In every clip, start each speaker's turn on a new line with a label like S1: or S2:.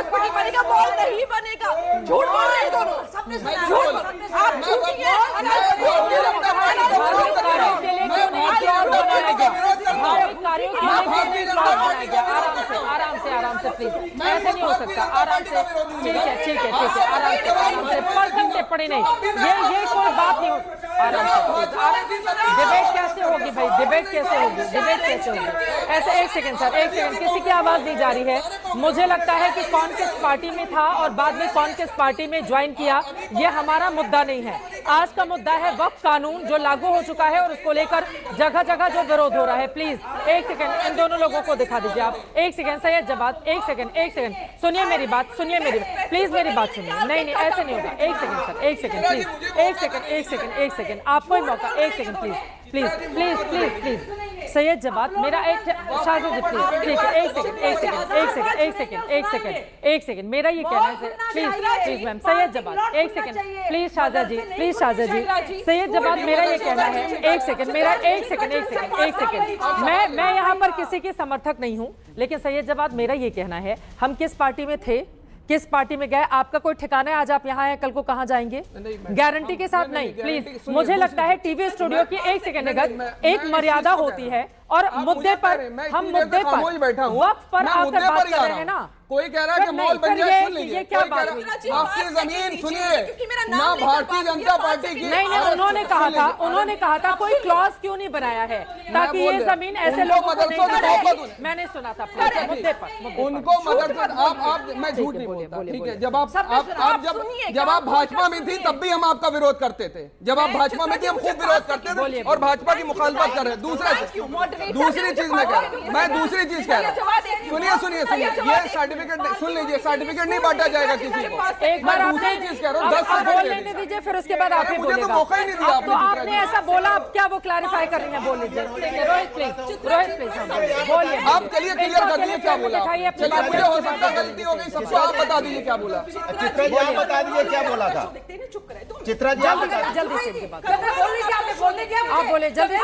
S1: Hospital बनेगा, mall नहीं बनेगा। झूठ बोल रहे हैं दोनों, सबने सुना। झूठ, आप झूठी हैं। आराम से प्लीज, ऐसे नहीं हो सकता। आराम से, ठीक है आराम से पर्सन टिप्पणी नहीं, ये कोई बात नहीं हो। आराम से, डिबेट कैसे होगी भाई, डिबेट कैसे होगी? ऐसे एक सेकंड सर, एक सेकंड, किसी की आवाज नहीं जा रही है। मुझे लगता है कि कौन किस पार्टी में था और बाद में कौन किस पार्टी में ज्वाइन किया, ये हमारा मुद्दा नहीं है। आज का मुद्दा है वक्फ कानून जो लागू हो चुका है और उसको लेकर जगह जगह जो विरोध हो रहा है। प्लीज एक सेकंड इन दोनों लोगों को दिखा दीजिए आप। एक सेकंड सैयद जवाद, एक सेकंड सुनिए मेरी बात, प्लीज मेरी बात सुनिए। नहीं ऐसे नहीं होगा। एक सेकंड सर, एक सेकंड प्लीज, एक सेकंड आपको ही मौका। एक सेकंड प्लीज सैयद जवाद, मेरा एक शाहज़ा जी प्लीज, ठीक है एक सेकंड मेरा ये कहना है प्लीज मैम। सैयद जवाद एक सेकंड प्लीज, शाहज़ा जी सैयद जवाद, मेरा ये कहना है एक सेकंड, मैं यहाँ पर किसी के समर्थक नहीं हूँ, लेकिन सैयद जवाद मेरा ये कहना है, हम किस पार्टी में थे, किस पार्टी में गए, आपका कोई ठिकाना है? आज आप यहाँ हैं, कल को कहाँ जाएंगे? गारंटी के साथ नहीं। प्लीज, मुझे लगता है टीवी स्टूडियो की एक सेकंड एक मर्यादा होती है और मुद्दे पर हम मुद्दे पर वक्त पर आकर बात कर रहे हैं ना।
S2: कोई कह रहा है कि मॉल बन जाए, सुन लीजिए। क्या बात है? आपकी जमीन सुनिए ना, भारतीय जनता पार्टी की
S1: नहीं उन्होंने कहा था कोई क्लॉज क्यों नहीं बनाया है ताकि ये जमीन ऐसे लोगों को नहीं। मैंने सुना था मुद्दे पर
S2: उनको मदरसा। आप मैं झूठ नहीं बोलता, ठीक है। जब आप भाजपा में थी तब भी हम आपका विरोध करते थे। जब आप भाजपा में थी हम खूब विरोध करते थे और भाजपा की मुखालफत कर रहे। दूसरी चीज मैं कह रहा हूँ, सुनिए ये सर्टिफिकेट सुन लीजिए, सर्टिफिकेट नहीं बांटा जाएगा किसी को।
S1: एक बार
S2: दूसरी चीज कह रहा हूँ, 10
S1: बोल लेने दीजिए, फिर उसके बाद आप ही बोलेगा।
S2: तो मौका ही नहीं दिया
S1: तो आपने ऐसा बोला, अब क्या वो क्लैरिफाई कर रही है? बोल लीजिए रोहित प्लीज बोलिए।
S2: आप चलिए क्लियर कर दीजिए क्या बोला। चलिए मुझे हो सकता है गलती हो गई, सबको आप बता दीजिए क्या बोला।
S3: चित्रा जी आप बता दीजिए क्या बोला था। चित्रा जी
S1: जल्दी से आप बोले जल्दी से।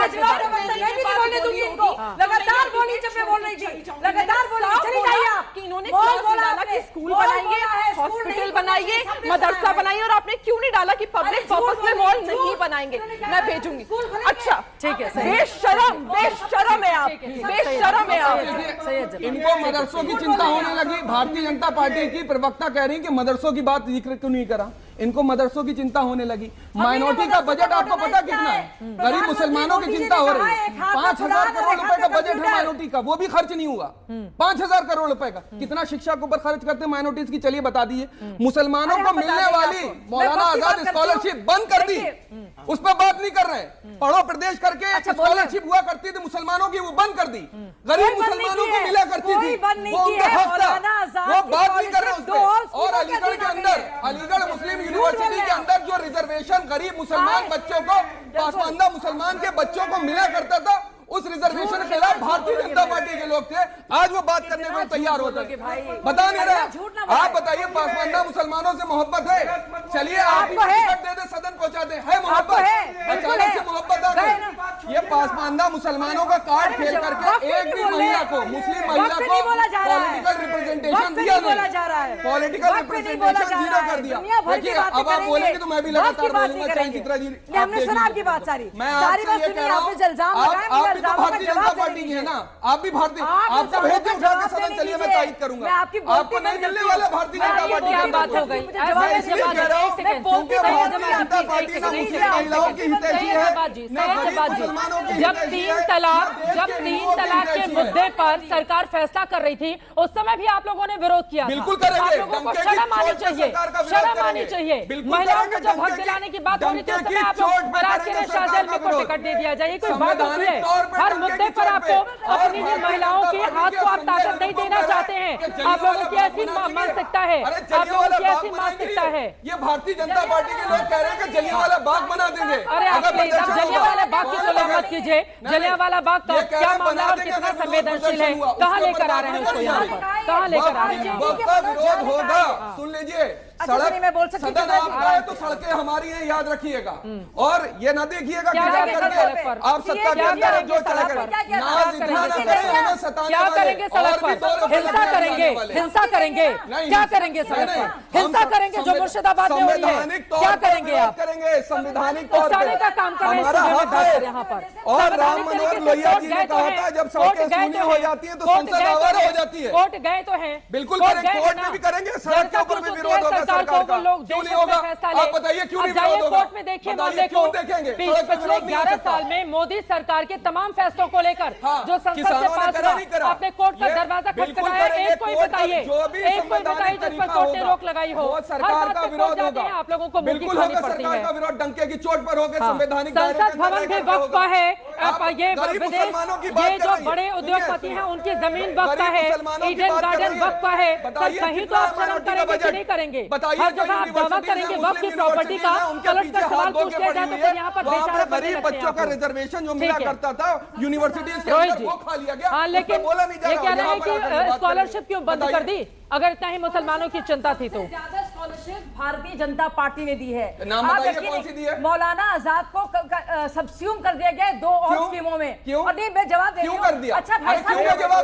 S1: लगातार बोली जब मैं बोल रही थी, लगातार बोली। चली जाइए आप। इन्होंने डाला कि स्कूल बनाइए, हॉस्पिटल बनाइए, मदरसा बनाइए, और आपने क्यों नहीं डाला कि पब्लिक पर्पस में मॉल नहीं बनाएंगे? मैं भेजूंगी। अच्छा ठीक है, बेशरम है आप, बेशरम है आप।
S2: इनको मदरसों की चिंता होने लगी। भारतीय जनता पार्टी की प्रवक्ता कह रही है कि मदरसों की बात जिक्र क्यों नहीं करा। इनको मदरसों की चिंता होने लगी। माइनॉरिटी का बजट आपको पता कितना है? गरीब मुसलमानों की चिंता हो रही है। 5,000 करोड़ रुपए का बजट है माइनॉरिटी का, वो भी खर्च नहीं हुआ। 5,000 करोड़ रुपए का कितना शिक्षा के ऊपर खर्च करते हैं माइनॉरिटीज की, चलिए बता दीजिए। मुसलमानों को मिलने वाली मौलाना आजाद स्कॉलरशिप बंद कर दी, उस पर बात नहीं कर रहे। पढ़ो प्रदेश करके स्कॉलरशिप हुआ करती थी मुसलमानों की, वो बंद कर दी। गरीब मुसलमानों को मिला करती थी, वो उनका हक था, वो बात नहीं कर रहे उस पर। और अलीगढ़ के अंदर, अलीगढ़ मुस्लिम यूनिवर्सिटी के अंदर जो रिजर्वेशन गरीब मुसलमान बच्चों को, पासमानदा मुसलमान के बच्चों को मिला करता था, उस रिजर्वेशन के खिलाफ भारतीय जनता पार्टी के लोग थे। आज वो बात करने को तैयार होते हैं, बता नहीं रहा। आप बताइए, पासमानदा मुसलमानों से मोहब्बत है? चलिए आप टिकट दे दे, सदन पहुंचा दे, है मोहब्बत? अचानक से मोहब्बत आ गई। ये पासमानदा मुसलमानों का कार्ड खेल करके एक भी महिला को, मुस्लिम महिला को पॉलिटिकल रिप्रेजेंटेशन दिया नहीं, पॉलिटिकल रिप्रेजेंटेशन जीरो कर दिया। देखिए अब आप बोलेंगे तो मैं भी लगातार बोलूंगा, चाहे चित्रा जी।
S1: हमने सुना आपकी बात सारी।
S2: मैं आपसे ये कह रहा हूँ, आप भी तो भारतीय जनता पार्टी की है ना, आप भी भारतीय, आपको भेज के उठा के सदन चलिए, मैं तारीफ करूंगा। आपको नहीं मिलने वाला भारतीय जनता पार्टी की बात हो गई। मैं इसलिए कह रहा हूँ क्योंकि भारतीय जनता पार्टी ना मुस्लिम महिलाओं की हितैषी है, ना गरीब मुसलमानों की।
S1: जब 3 तलाक के मुद्दे पर सरकार फैसला कर रही थी, उस समय भी आप लोगों ने विरोध किया।
S2: बिल्कुल करेंगे,
S1: शर्म आनी चाहिए। महिलाओं को जब हक दिलाने की बात होनी चाहिए, उस समय आप लोग राजकीय शाहजेल में को टिकट दे दिया जाए, कोई बात होती है? हर मुद्दे पर आपको अपनी महिलाओं के हाथ को आप ताकत नहीं देना चाहते हैं। आप लोगों की ऐसी मानसिकता है, आप लोगों की ऐसी मानसिकता है।
S2: ये भारतीय जनता पार्टी के लोग कह रहे हैं कि जलियांवाला बाग बना देंगे।
S1: अरे आप जलियांवाला बाग की तुलना मत कीजिए। जलियांवाला बाग का क्या मामला और कितना संवेदनशील है? कहाँ लेकर आ रहे हैं उसको? यहाँ पर कहाँ लेकर आ रहे हैं?
S2: विरोध होगा, सुन लीजिए,
S4: नहीं मैं बोल सकती।
S2: सदन आपका है तो सड़कें हमारी हैं, याद रखिएगा। और ये ना देखिएगा कि जा करके आप सत्ता के अंदर जो चले गए नाज इतना ना करें, हमें सताने
S1: क्या करेंगे सड़क पर? हिंसा करेंगे, हिंसा करेंगे, क्या करेंगे सड़क पर? हिंसा करेंगे जो मुर्शिदाबाद में हो रही है, क्या करेंगे आप?
S2: करेंगे संवैधानिक तौर
S1: उकसाने का काम कर रहे हैं यहाँ पर।
S2: और राम मनोहर लोहिया जी ने कहा था जब सड़कें शून्य हो जाती है तो संसद आवारा हो जाती है।
S1: कोर्ट गए तो हैं,
S2: बिल्कुल करेंगे, कोर्ट में भी करेंगे, सड़क के ऊपर भी विरोध होगा सरकार का, क्यों नहीं होगा? आप बताइए क्यों नहीं विरोध होगा?
S1: कोर्ट में देखिए मामले को, पिछले 11 साल में मोदी सरकार के तमाम फैसलों को लेकर जो संसद से पास हुआ, आपने कोर्ट का दरवाजा खटखटाया, एक कोई बताइए, एक कोई बताइए जिस पर कोर्ट ने रोक लगाई हो।
S2: सरकार का विरोध होगा,
S1: आप लोगों को
S2: बिल्कुल होगा, सरकार का विरोध डंके की चोट पर होगा, संवैधानिक
S1: संसद भवन भी वक्त का है। ये जो बड़े उद्योगपति हैं उनकी जमीन वक्त का है, ईडन गार्डन वक्त का है। कहीं तो आप शर्म करेंगे कि नहीं करेंगे? हर जगह आप दावा करेंगे वक्त की प्रॉपर्टी का, पलट कर सवाल पूछ लिया जाए तो फिर यहाँ पर बेचारा
S2: गरीब बच्चों का रिजर्वेशन जो मिला करता था यूनिवर्सिटीज के अंदर वो खा लिया गया।
S1: हाँ, लेकिन
S2: बोला नहीं जा
S1: ये कह रहे हैं कि स्कॉलरशिप क्यों बंद कर दी? अगर इतना ही मुसलमानों की चिंता थी तो
S4: ज्यादा स्कॉलरशिप भारतीय जनता पार्टी ने दी है।
S2: नाम बताइए कौन सी दी है?
S4: मौलाना आजाद को सबस्यूम कर दिया गया 2 और स्कीमों में।
S2: क्यों?
S4: और नहीं मैं जवाब दे रही हूं।
S2: क्यों कर दिया?
S4: अच्छा भाई साहब
S2: जवाब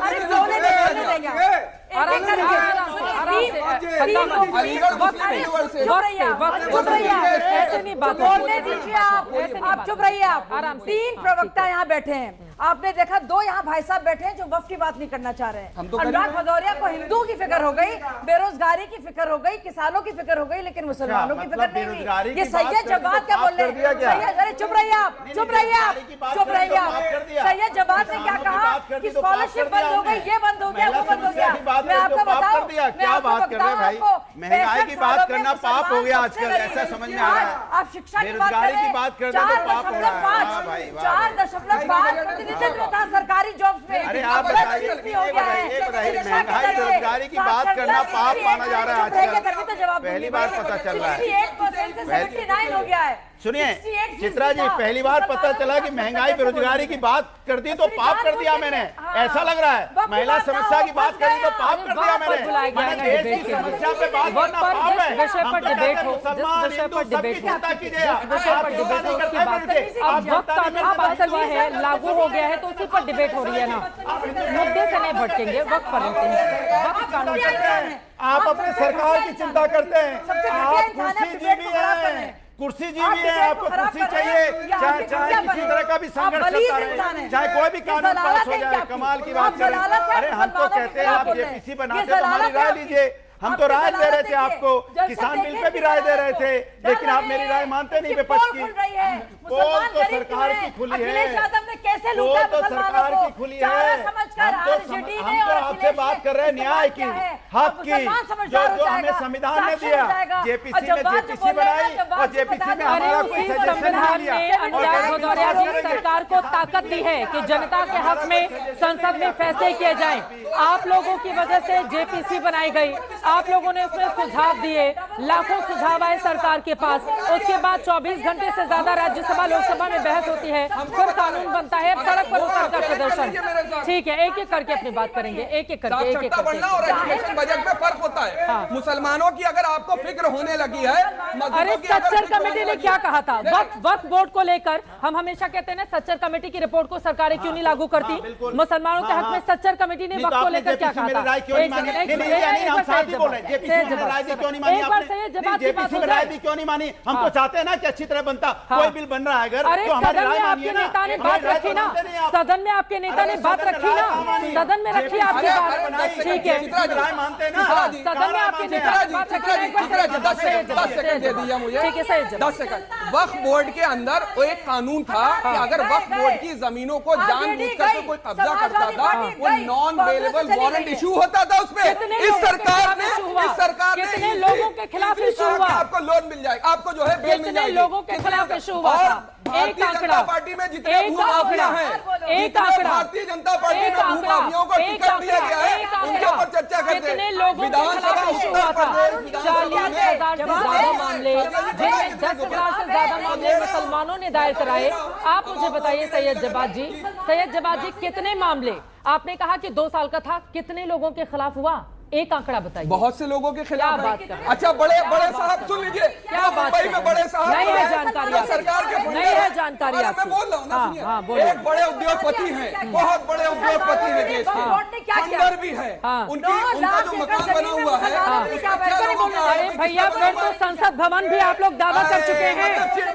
S4: ऐसे नहीं बात बोलने दीजिए। आप चुप रहिए। आप आराम। 3 प्रवक्ता यहाँ बैठे हैं, आपने देखा 2 यहाँ भाई साहब बैठे हैं जो वक्फ की बात नहीं करना चाह रहे हैं। अनुराग भदौरिया को हिंदू की फिक्र हो गई, बेरोजगारी की फिक्र हो गई, किसानों की फिक्र हो गई, लेकिन मुसलमानों की फिक्र नहीं हुई। ये सैयद जवाद क्या बोल रहे हैं? अरे चुप रहिए आप, चुप रहिए आप, चुप रहिए आप। सैयद जवाद ने क्या कहा कि स्कॉलरशिप बंद हो गई, ये बंद हो गया, वो बंद हो गया। मैं आपको बताऊं,
S3: क्या बात कर रहे हैं भाई? महंगाई की बात करना पाप हो गया आजकल, ऐसा समझ में आ रहा है।
S4: आप शिक्षा की
S3: बेरोजगारी की बात करते तो पाप हो रहा है।
S4: 4.5 प्रतिनिधित्व था सरकारी जॉब्स में।
S3: अरे आप बताइए, महंगाई बेरोजगारी की बात करना पाप माना जा रहा है आजकल, पहली बार पता चल रहा है।
S4: 68% से 79 हो गया है।
S3: सुनिए चित्रा जी, पहली बार पता चला कि महंगाई बेरोजगारी की बात कर दी तो पाप कर दिया मैंने, ऐसा लग रहा है। महिला समस्या की बात करी तो पाप कर दिया मैंने। देश की समस्या पे बात करना पाप है। मुसलमान हिंदू सबकी चिंता कीजिए।
S1: लागू हो गया है तो उसी पर डिबेट हो रही है ना, मुद्दे से नहीं भटकेंगे, वक्त पर रहते हैं, वक्त कानून चलता है।
S3: आप अपने सरकार की चिंता करते हैं, आप कुर्सीजीवी हैं, कुर्सीजीवी है, आपको कुर्सी चाहिए, चाहे किसी तरह का भी संघर्ष चलता रहे, चाहे कोई भी कानून पास हो जाए। कमाल की बात करें। अरे हम तो कहते हैं आप जेपीसी बनाते तो हमारी राय लीजिए। हम तो राय दे रहे थे आपको, किसान बिल पे भी राय दे रहे थे, लेकिन आप मेरी राय मानते नहीं विपक्ष की। पोल तो सरकार की खुली है, पोल तो सरकार की खुली है। हम तो आपसे बात कर रहे हैं न्याय की, हक की, जो हमें संविधान ने दिया। जेपीसी में जेपीसी बनाई और जेपीसी में हमारा कोई सजेशन नहीं लिया।
S1: अनुराग भदौरिया जी सरकार को ताकत दी है कि जनता के हक में संसद में फैसले किए जाएं। आप लोगों की वजह से जेपीसी बनाई गई, आप लोगों ने उसमें सुझाव दिए, लाखों सुझाव आए सरकार के पास। उसके बाद 24 घंटे से ज्यादा राज्यसभा लोकसभा में बहस होती है, फिर कानून बनता है, सड़क पर उतरकर प्रदर्शन। ठीक है, एक एक करके अपनी बात करेंगे, एक एक करके, एक एक करके।
S2: बजट में फर्क होता है। मुसलमानों की अगर आपको फिक्र होने लगी है।
S1: अरे सच्चर कमेटी ने क्या कहा था वक्फ बोर्ड को लेकर? हम हमेशा कहते हैं ना, सच्चर कमेटी की रिपोर्ट को सरकारें क्यों नहीं लागू करती? मुसलमानों के हक में सच्चर कमेटी ने वक्फ को लेकर क्या कहा था?
S3: क्यों नहीं मानी? हम तो चाहते हैं ना कि अच्छी तरह बनता। कोई बिल बन रहा है अगर
S1: तो हमारी राय मानिए ना। नेता ने बात रखी ना, सदन में आपके नेता ने बात रखी ना, सदन में रखी आपकी बात। ठीक है,
S3: राय मानते हैं ना,
S1: सदन में आपके नेता ने बात रखी।
S2: 10 सेकंड दे दीजिए मुझे।
S1: ठीक है, सही
S2: 10 सेकंड। वक्फ बोर्ड के अंदर एक कानून था कि अगर वक्फ बोर्ड की जमीनों को जानबूझकर कोई कब्जा करता था, वो नॉन अवेलेबल वारंट इशू होता था उसमें। इस सरकार ने
S1: कितने लोगों के खिलाफ इशू हुआ?
S2: आपको लोन मिल जाएगा, आपको जो है बिल मिल जाएगी।
S1: लोगों के खिलाफ इशू हुआ था। एक आंकड़ा,
S2: पार्टी में जितने भूमाफिया हैं,
S1: एक आंकड़ा,
S2: भारतीय जनता पार्टी में भूमाफियों को टिकट दिया गया है, उनके ऊपर चर्चा करते हैं। विधानसभा उत्तर प्रदेश
S1: 40,000 से ज्यादा मामले, जिनमें 10,000 से ज्यादा मामले मुसलमानों ने दायर कराए। आप मुझे बताइए सैयद जवाद जी, कितने मामले? आपने कहा कि 2 साल का था, कितने लोगों के खिलाफ हुआ? एक आंकड़ा बताइए।
S2: बहुत से लोगों के खिलाफ
S1: क्या बात
S2: है।
S1: कर रहे हैं?
S2: अच्छा, बड़े बड़े साहब सुन लीजिए,
S1: क्या बात
S2: मुंबई में बड़े साहब
S1: नहीं है जानकारी आपको?
S2: सरकार के
S1: नहीं है जानकारी
S2: मैं
S1: आपको?
S2: बोल रहा हूँ ना,
S1: हाँ,
S2: सुनिए।
S1: हाँ, बोलिए।
S2: एक बड़े उद्योगपति हैं, बहुत बड़े उद्योगपति हैं देश के, फंडर भी है,
S1: हाँ।
S2: उनका जो मकान बना हुआ है,
S1: अरे भैया, फिर तो संसद भवन भी आप लोग दावा कर चुके हैं,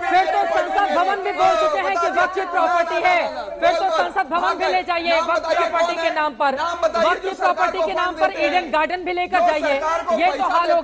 S1: फिर तो संसद भवन भी बोल चुके हैं कि वक्फ की प्रॉपर्टी है, फिर तो संसद भवन भी ले जाइए वक्फ प्रॉपर्टी के नाम पर, वक्फ की प्रॉपर्टी के नाम पर ईडन गार्डन भी लेकर जाइए। ये तो हाल हो